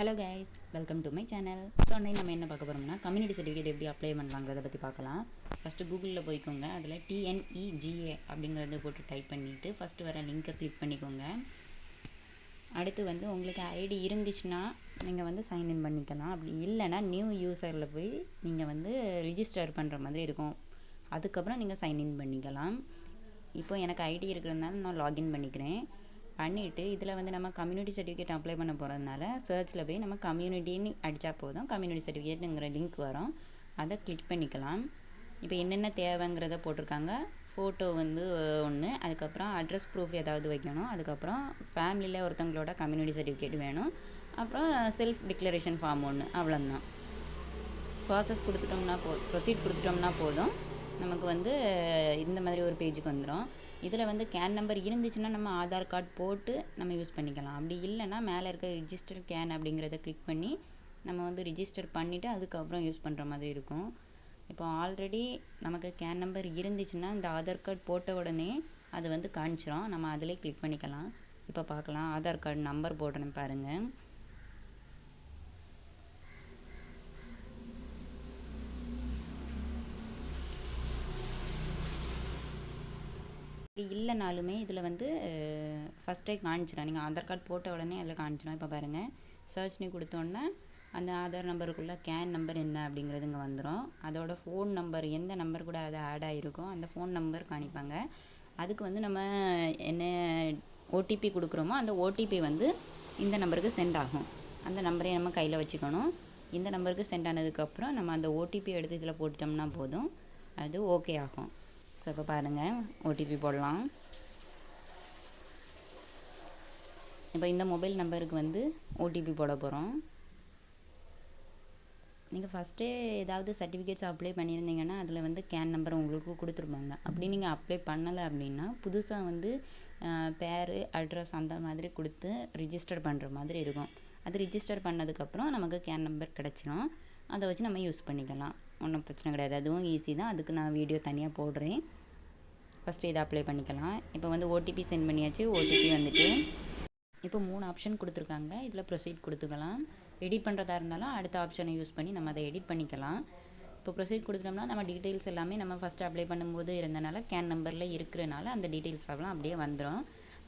Hello guys, welcome to my channel. So அன்றைக்கி நம்ம என்ன பார்க்க போகிறோம்னா கம்யூனிட்டி சர்டிஃபிகேட் எப்படி அப்ளை பண்ணலாங்கிறத பற்றி பார்க்கலாம். ஃபஸ்ட்டு கூகுளில் போய்க்கோங்க. அதில் TNEGA அப்படிங்கிறத போட்டு டைப் பண்ணிவிட்டு ஃபஸ்ட்டு வர லிங்க்கை கிளிக் பண்ணிக்கோங்க. அடுத்து உங்களுக்கு ஐடி இருந்துச்சுன்னா நீங்கள் சைன்இன் பண்ணிக்கலாம். அப்படி இல்லைனா நியூ யூசரில் போய் நீங்கள் ரிஜிஸ்டர் பண்ணுற மாதிரி இருக்கும். அதுக்கப்புறம் நீங்கள் சைன்இன் பண்ணிக்கலாம். இப்போ எனக்கு ஐடி இருக்கிறதுனால நான் லாகின் பண்ணிக்கிறேன். பண்ணிவிட்டு இதில் நம்ம கம்யூனிட்டி சர்டிஃபிகேட் அப்ளை பண்ண போகிறதுனால சர்ச்சில் போய் நம்ம கம்யூனிட்டின்னு அடித்தா போதும், கம்யூனிட்டி சர்டிஃபிகேட்டுங்கிற லிங்க் வரும். அதை கிளிக் பண்ணிக்கலாம். இப்போ என்னென்ன தேவைங்கிறத போட்டிருக்காங்க. ஃபோட்டோ ஒன்று, அதுக்கப்புறம் அட்ரஸ் ப்ரூஃப் ஏதாவது வைக்கணும், அதுக்கப்புறம் ஃபேமிலியில் ஒருத்தவங்களோட கம்யூனிட்டி சர்டிஃபிகேட் வேணும், அப்புறம் செல்ஃப் டிக்ளரேஷன் ஃபார்ம் ஒன்று, அவ்வளோதான். ப்ராசஸ் ப்ரொசீட் கொடுத்துட்டோம்னா போதும், நமக்கு இந்த மாதிரி ஒரு பேஜுக்கு வந்துடும். இதில் கேன் நம்பர் இருந்துச்சுன்னா நம்ம ஆதார் கார்டு போட்டு நம்ம யூஸ் பண்ணிக்கலாம். அப்படி இல்லைன்னா மேலே இருக்க ரிஜிஸ்டர் கேன் அப்படிங்கிறத கிளிக் பண்ணி நம்ம ரிஜிஸ்டர் பண்ணிவிட்டு அதுக்கப்புறம் யூஸ் பண்ணுற மாதிரி இருக்கும். இப்போ ஆல்ரெடி நமக்கு கேன் நம்பர் இருந்துச்சுன்னா இந்த ஆதார் கார்டு போட்ட உடனே அது காமிச்சிரும். நம்ம அதிலே கிளிக் பண்ணிக்கலாம். இப்போ பார்க்கலாம், ஆதார் கார்டு நம்பர் போடுறேன்னு பாருங்கள். இல்லைனாலுமே இதில் ஃபஸ்ட்டே காமிச்சிடும். நீங்கள் ஆதார் கார்டு போட்ட உடனே அதில் காமிச்சிடும். இப்போ பாருங்கள், சர்ச்னு கொடுத்தோன்னே அந்த ஆதார் நம்பருக்குள்ளே கேன் நம்பர் என்ன அப்படிங்கிறது இங்கே வந்துடும். அதோட ஃபோன் நம்பர், எந்த நம்பர் கூட அது ஆட் ஆகிருக்கோ அந்த ஃபோன் நம்பர் காணிப்பாங்க. அதுக்கு நம்ம என்ன ஓடிபி கொடுக்குறோமோ அந்த ஓடிபி இந்த நம்பருக்கு சென்ட் ஆகும். அந்த நம்பரை நம்ம கையில் வச்சுக்கணும். இந்த நம்பருக்கு சென்ட் ஆனதுக்கப்புறம் நம்ம அந்த ஓடிபி எடுத்து இதில் போட்டுட்டோம்னா போதும், அது ஓகே ஆகும். ஸோ இப்போ பாருங்கள், ஓடிபி போடலாம். இப்போ இந்த மொபைல் நம்பருக்கு ஓடிபி போட போகிறோம். நீங்கள் ஃபஸ்ட்டே ஏதாவது சர்டிஃபிகேட்ஸ் அப்ளை பண்ணியிருந்தீங்கன்னா அதில் கேன் நம்பர் உங்களுக்கு கொடுத்துருப்பாங்க. அப்படி நீங்கள் அப்ளை பண்ணலை அப்படின்னா புதுசாக பேர், அட்ரஸ் அந்த மாதிரி கொடுத்து ரிஜிஸ்டர் பண்ணுற மாதிரி இருக்கும். அது ரிஜிஸ்டர் பண்ணதுக்கப்புறம் நமக்கு கேன் நம்பர் கிடச்சிரும். அதை வச்சு நம்ம யூஸ் பண்ணிக்கலாம். ஒன்றும் பிரச்சனை கிடையாது. அதுவும் ஈஸி தான். அதுக்கு நான் வீடியோ தனியாக போடுறேன். ஃபஸ்ட்டு இதை அப்ளை பண்ணிக்கலாம். இப்போ ஓடிபி சென்ட் பண்ணியாச்சு. ஓடிபி இப்போ 3 ஆப்ஷன் கொடுத்துருக்காங்க. இதில் ப்ரொசீட் கொடுத்துக்கலாம். எடிட் பண்ணுறதா இருந்தாலும் அடுத்த ஆப்ஷனை யூஸ் பண்ணி நம்ம அதை எடிட் பண்ணிக்கலாம். இப்போ ப்ரொசீட் கொடுத்துட்டோம்னா நம்ம டீட்டெயில்ஸ் எல்லாமே நம்ம ஃபஸ்ட்டு அப்ளை பண்ணும்போது இருந்தனால கேன் நம்பரில் இருக்கிறனால அந்த டீட்டெயில்ஸ் எல்லாம் அப்படியே வந்துடும்.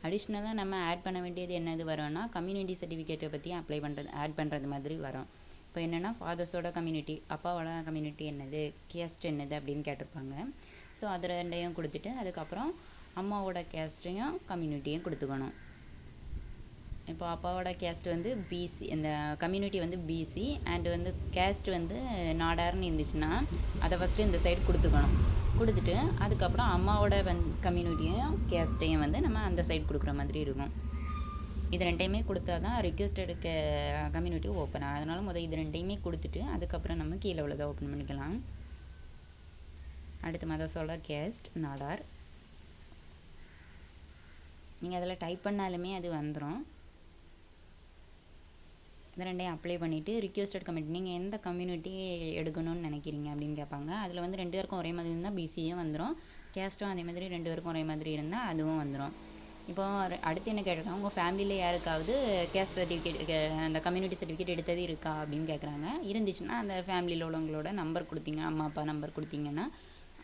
அடிஷ்னலாக நம்ம ஆட் பண்ண வேண்டியது என்னது வரும்னா கம்யூனிட்டி சர்டிஃபிகேட்டை பற்றி ஆட் பண்ணுறது மாதிரி வரும். இப்போ என்னென்னா ஃபாதர்ஸோட கம்யூனிட்டி, அப்பாவோட கம்யூனிட்டி என்னது, கேஸ்ட் என்னது அப்படின்னு கேட்டிருப்பாங்க. ஸோ அது ரெண்டையும் கொடுத்துட்டு அதுக்கப்புறம் அம்மாவோட கேஸ்ட்டையும் கம்யூனிட்டியும் கொடுத்துக்கணும். இப்போ அப்பாவோட கேஸ்ட் பிசி, இந்த கம்யூனிட்டி பிசி அண்டு கேஸ்ட் நாடார்னு இருந்துச்சுன்னா அதை ஃபஸ்ட்டு இந்த சைடு கொடுத்துக்கணும். கொடுத்துட்டு அதுக்கப்புறம் அம்மாவோட கம்யூனிட்டியும் கேஸ்ட்டையும் நம்ம அந்த சைடு கொடுக்குற மாதிரி இருக்கும். இது ரெண்டையுமே கொடுத்தா தான் ரிக்வெஸ்டட் கம்யூனிட்டி ஓப்பன் ஆகும். அதனால் இது ரெண்டையுமே கொடுத்துட்டு அதுக்கப்புறம் நம்ம கீழே உள்ளதை ஓப்பன் பண்ணிக்கலாம். அடுத்து மதர்ஸோட கேஸ்ட் நாடார். நீங்கள் அதில் டைப் பண்ணாலுமே அது வந்துடும். இது ரெண்டையும் அப்ளை பண்ணிவிட்டு ரிக்வெஸ்டட் கம்யூனிட்டி, நீங்கள் எந்த கம்யூனிட்டி எடுக்கணும்னு நினைக்கிறீங்க அப்படின்னு கேட்பாங்க. அதில் 2 பேருக்கும் ஒரே மாதிரி இருந்தால் பிசியும் வந்துடும், கேஸ்ட்டும் அதே மாதிரி 2 பேருக்கும் ஒரே மாதிரி இருந்தால் அதுவும் வந்துடும். இப்போ அடுத்து என்ன கேட்டிருக்காங்க, உங்கள் ஃபேமிலியில் யாருக்காவது கேஸ்ட் சர்டிஃபிகேட், அந்த கம்யூனிட்டி சர்டிஃபிகேட் எடுத்தது இருக்கா அப்படின்னு கேட்குறாங்க. இருந்துச்சுன்னா அந்த ஃபேமிலியில் உள்ளவங்களோட நம்பர் கொடுத்தீங்க, அம்மா அப்பா நம்பர் கொடுத்தீங்கன்னா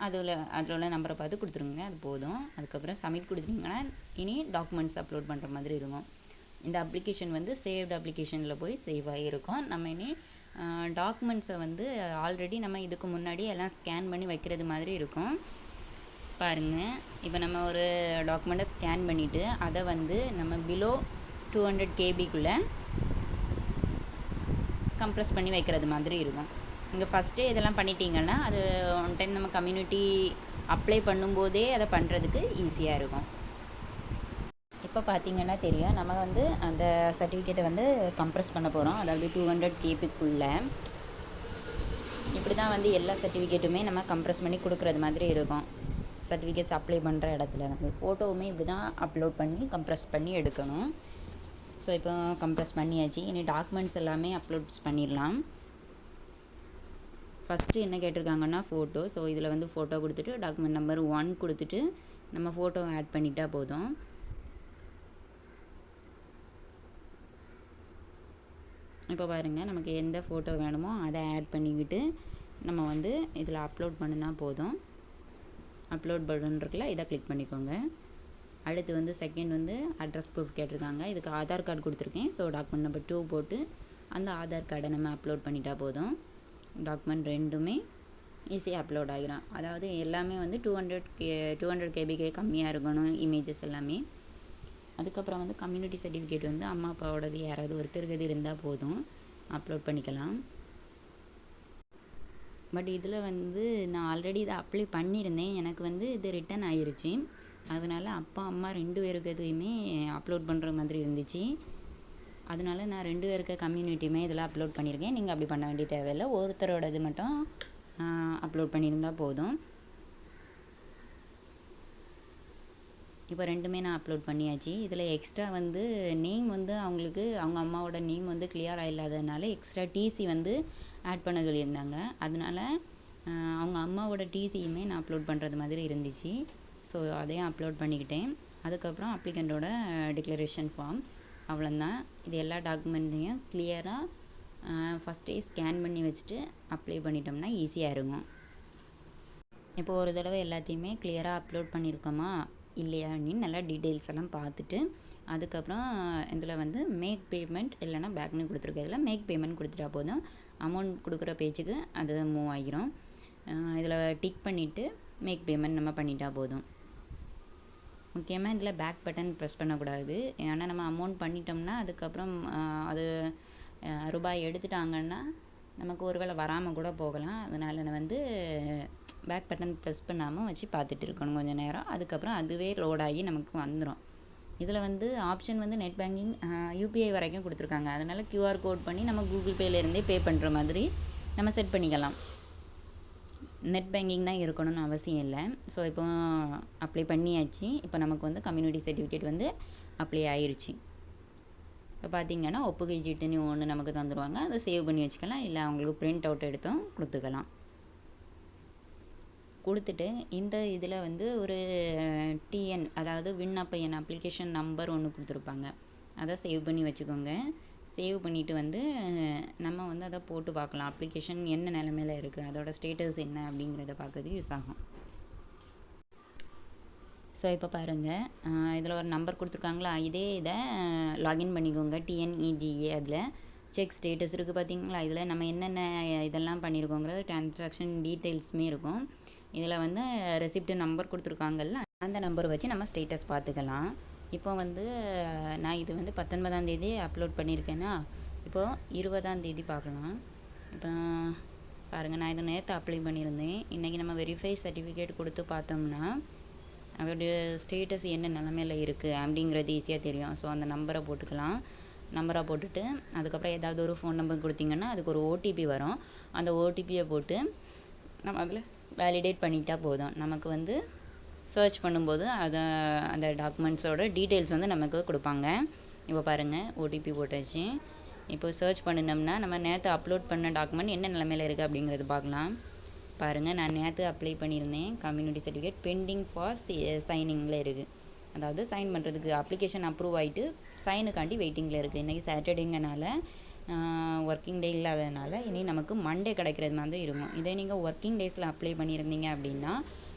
அதில் உள்ள நம்பரை பார்த்து கொடுத்துருங்க, அது போதும். அதுக்கப்புறம் சப்மிட் கொடுத்தீங்கன்னா இனி டாக்குமெண்ட்ஸ் அப்லோட் பண்ணுற மாதிரி இருக்கும். இந்த அப்ளிகேஷன் சேவ்டு அப்ளிகேஷனில் போய் சேவ் ஆகியிருக்கும். நம்ம இனி டாக்குமெண்ட்ஸை ஆல்ரெடி நம்ம இதுக்கு முன்னாடி எல்லாம் ஸ்கேன் பண்ணி வைக்கிறது மாதிரி இருக்கும். பாருங்கள், இப்போ நம்ம ஒரு டாக்குமெண்ட்டை ஸ்கேன் பண்ணிவிட்டு அதை நம்ம பிலோ 200 KBக்குள்ளே கம்ப்ரெஸ் பண்ணி வைக்கிறது மாதிரி இருக்கும். இங்கே ஃபஸ்ட்டே இதெல்லாம் பண்ணிட்டீங்கன்னா அது ஒன் டைம் நம்ம கம்யூனிட்டி அப்ளை பண்ணும்போதே அதை பண்ணுறதுக்கு ஈஸியாக இருக்கும். இப்போ பார்த்திங்கன்னா தெரியும், நம்ம அந்த சர்டிஃபிகேட்டை கம்ப்ரெஸ் பண்ண போகிறோம். அதாவது 200 KBக்குள்ளே இப்படி தான் எல்லா சர்டிஃபிகேட்டுமே நம்ம கம்ப்ரெஸ் பண்ணி கொடுக்குறது மாதிரி இருக்கும். சர்டிஃபிகேட்ஸ் அப்ளை பண்ணுற இடத்துல ஃபோட்டோவுமே இப்படி தான் அப்லோட் பண்ணி கம்ப்ரெஸ் பண்ணி எடுக்கணும். ஸோ இப்போ கம்ப்ரெஸ் பண்ணியாச்சு. இனி டாக்குமெண்ட்ஸ் எல்லாமே அப்லோட்ஸ் பண்ணிடலாம். ஃபஸ்ட்டு என்ன கேட்டிருக்காங்கன்னா ஃபோட்டோ. ஸோ இதில் ஃபோட்டோ கொடுத்துட்டு டாக்குமெண்ட் நம்பர் 1 கொடுத்துட்டு நம்ம ஃபோட்டோவை ஆட் பண்ணிட்டால் போதும். இப்போ பாருங்கள், நமக்கு எந்த ஃபோட்டோ வேணுமோ அதை ஆட் பண்ணிக்கிட்டு நம்ம வந்து இதில் அப்லோட் பண்ணினா போதும். அப்லோட் பட்டன் இருக்குல்ல, இதை கிளிக் பண்ணிக்கோங்க. அடுத்து வந்து செகண்ட் வந்து அட்ரஸ் ப்ரூஃப் கேட்டிருக்காங்க. இதுக்கு ஆதார் கார்டு கொடுத்துருக்கேன். ஸோ டாக்குமெண்ட் நம்பர் 2 போட்டு அந்த ஆதார் கார்டை நம்ம அப்லோட் பண்ணிட்டா போதும். டாக்குமெண்ட் ரெண்டுமே ஈஸியாக அப்லோட் ஆகிரும். அதாவது எல்லாமே வந்து 200 கேபிக்கு கம்மியாக இருக்கணும், இமேஜஸ் எல்லாமே. அதுக்கப்புறம் வந்து கம்யூனிட்டி சர்டிஃபிகேட் வந்து அம்மா அப்பாவோடது யாராவது ஒருத்தருக்கு இருந்தால் போதும், அப்லோட் பண்ணிக்கலாம். பட் இதில் வந்து நான் ஆல்ரெடி இதை அப்ளை பண்ணியிருந்தேன். எனக்கு வந்து இது ரிட்டன் ஆகிருச்சு. அதனால் அப்பா அம்மா 2 பேருக்கு எதுவுமே அப்லோட் பண்ணுற மாதிரி இருந்துச்சு. அதனால நான் 2 பேருக்கு கம்யூனிட்டியுமே இதில் அப்லோட் பண்ணியிருக்கேன். நீங்கள் அப்படி பண்ண வேண்டிய தேவையில்லை, ஒருத்தரோட இது மட்டும் அப்லோட் பண்ணியிருந்தால் போதும். இப்போ ரெண்டுமே நான் அப்லோட் பண்ணியாச்சு. இதில் எக்ஸ்ட்ரா வந்து நேம் வந்து அவங்களுக்கு அவங்க அம்மாவோட நேம் வந்து கிளியராக இல்லாததுனால எக்ஸ்ட்ரா டிசி வந்து ஆட் பண்ண சொல்லியிருந்தாங்க. அதனால் அவங்க அம்மாவோட டிசியுமே நான் அப்லோட் பண்ணுறது மாதிரி இருந்துச்சு. ஸோ அதையும் அப்லோட் பண்ணிக்கிட்டேன். அதுக்கப்புறம் அப்ளிகண்ட்டோட டிக்ளரேஷன் ஃபார்ம், அவ்வளோந்தான். இது எல்லா டாக்குமெண்ட்டையும் கிளியராக ஃபஸ்ட்டே ஸ்கேன் பண்ணி வச்சுட்டு அப்ளை பண்ணிட்டோம்னா ஈஸியாக இருக்கும். இப்போ ஒரு தடவை எல்லாத்தையுமே கிளியராக அப்லோட் பண்ணியிருக்கோமா இல்லையா அப்படின்னு நல்லா டீட்டெயில்ஸ் எல்லாம் பார்த்துட்டு அதுக்கப்புறம் இதில் வந்து மேக் பேமெண்ட் இல்லைனா பேக்னு கொடுத்துருக்கிறதுல மேக் பேமெண்ட் கொடுத்துட்டா போதும். அமௌண்ட் கொடுக்குற பேஜுக்கு அது மூவ் ஆகிரும். இதில் டிக் பண்ணிவிட்டு மேக் பேமெண்ட் நம்ம பண்ணிட்டா போதும். முக்கியமாக இதில் பேக் பட்டன் ப்ரெஸ் பண்ணக்கூடாது. ஏன்னா நம்ம அமௌண்ட் பண்ணிட்டோம்னா அதுக்கப்புறம் அது ரூபாய் எடுத்துட்டாங்கன்னா நமக்கு ஒரு வேளை வராமல் கூட போகலாம். அதனால் நான் வந்து பேக் பட்டன் ப்ரெஸ் பண்ணாமல் வச்சு பார்த்துட்டு இருக்கணும் கொஞ்சம் நேரம். அதுக்கப்புறம் அதுவே லோடாகி நமக்கு வந்துடும். இதில் வந்து ஆப்ஷன் வந்து நெட் பேங்கிங், யூபிஐ வரைக்கும் கொடுத்துருக்காங்க. அதனால் கியூஆர் கோட் பண்ணி நம்ம கூகுள் பேலேருந்தே பே பண்ணுற மாதிரி நம்ம செட் பண்ணிக்கலாம். நெட் பேங்கிங் தான் இருக்கணும்னு அவசியம் இல்லை. ஸோ இப்போ அப்ளை பண்ணியாச்சு. இப்போ நமக்கு வந்து கம்யூனிட்டி சர்டிஃபிகேட் வந்து அப்ளை ஆயிடுச்சு. இப்போ பார்த்திங்கன்னா ஒப்புகை சீட்டுன்னு ஒன்று நமக்கு தந்துடுவாங்க. அதை சேவ் பண்ணி வச்சுக்கலாம், இல்லை அவங்களுக்கு பிரிண்ட் அவுட் எடுத்தும் கொடுத்துக்கலாம். கொடுத்துட்டு இந்த இதில் வந்து ஒரு டிஎன், அதாவது விண்ணப்ப எண் அப்ளிகேஷன் நம்பர் ஒன்று கொடுத்துருப்பாங்க. அதை சேவ் பண்ணி வச்சுக்கோங்க. சேவ் பண்ணிவிட்டு வந்து நம்ம வந்து அதை போட்டு பார்க்கலாம். அப்ளிகேஷன் என்ன நிலமையில் இருக்குது, அதோட ஸ்டேட்டஸ் என்ன அப்படிங்கிறத பார்க்கறதுக்கு யூஸ் ஆகும். ஸோ இப்போ பாருங்கள், இதில் ஒரு நம்பர் கொடுத்துருக்காங்களா, இதை லாகின் பண்ணிக்கோங்க. டிஎன்இஜிஏ அதில் செக் ஸ்டேட்டஸ் இருக்குது பார்த்தீங்களா. இதில் நம்ம என்னென்ன இதெல்லாம் பண்ணியிருக்கோங்கிறது ட்ரான்சாக்ஷன் டீட்டெயில்ஸுமே இருக்கும். இதில் வந்து ரெசிப்ட் நம்பர் கொடுத்துருக்காங்கல்ல, அந்த நம்பர் வச்சு நம்ம ஸ்டேட்டஸ் பார்த்துக்கலாம். இப்போ வந்து நான் இது வந்து 19ஆம் தேதி அப்லோட் பண்ணியிருக்கேன்னா, இப்போது 20ஆம் தேதி பார்க்கலாம். இப்போ பாருங்கள், நான் இதை நேற்று அப்ளை பண்ணியிருந்தேன். இன்றைக்கி நம்ம வெரிஃபை சர்டிஃபிகேட் கொடுத்து பார்த்தோம்னா அதோடைய ஸ்டேட்டஸ் என்ன நிலமையில் இருக்குது அப்படிங்கிறது ஈஸியாக தெரியும். ஸோ அந்த நம்பரை போட்டுக்கலாம். நம்பரை போட்டுட்டு அதுக்கப்புறம் ஏதாவது ஒரு ஃபோன் நம்பர் கொடுத்திங்கன்னா அதுக்கு ஒரு ஓடிபி வரும். அந்த ஓடிபியை போட்டு நம்ம அதில் வேலிடேட் பண்ணிட்டா போதும். நமக்கு வந்து சர்ச் பண்ணும்போது அந்த டாக்குமெண்ட்ஸோட டீட்டெயில்ஸ் வந்து நமக்கு கொடுப்பாங்க. இப்போ பாருங்கள், ஓடிபி போட்டாச்சு. இப்போ சர்ச் பண்ணினோம்னா நம்ம நேற்று அப்லோட் பண்ண டாக்குமெண்ட் என்ன நிலமையில் இருக்குது அப்படிங்கிறது பார்க்கலாம். பாருங்கள், நான் நேற்று அப்ளை பண்ணியிருந்தேன். கம்யூனிட்டி சர்டிஃபிகேட் பெண்டிங் ஃபார் சைனிங்கில் இருக்குது. அதாவது சைன் பண்ணுறதுக்கு அப்ளிகேஷன் அப்ரூவ் ஆகிட்டு சைனுக்காண்டி வெயிட்டிங்கில் இருக்குது. இன்றைக்கி சாட்டர்டேங்கனால ஒர்க்கிங் டே இல்லாததுனால இனி நமக்கு மண்டே கிடைக்கிறது மாதிரி இருக்கும். இதே நீங்கள் ஒர்க்கிங் டேஸில் அப்ளை பண்ணியிருந்தீங்க அப்படின்னா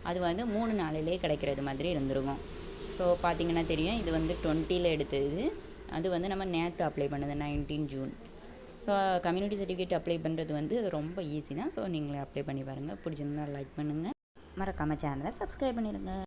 அது வந்து 3 நாளிலே கிடைக்கிறது மாதிரி இருந்துருக்கும். ஸோ பார்த்திங்கன்னா தெரியும், இது வந்து 20ல் எடுத்தது. அது வந்து நம்ம நேற்று அப்ளை பண்ணது 19 June. So community certificate apply பண்ணுறது வந்து ரொம்ப ஈஸி தான். ஸோ நீங்களே அப்ளை பண்ணி பாருங்கள். பிடிச்சிருந்தா லைக் பண்ணுங்கள், மறக்காமல் சேனலை சப்ஸ்கிரைப் பண்ணிடுங்க.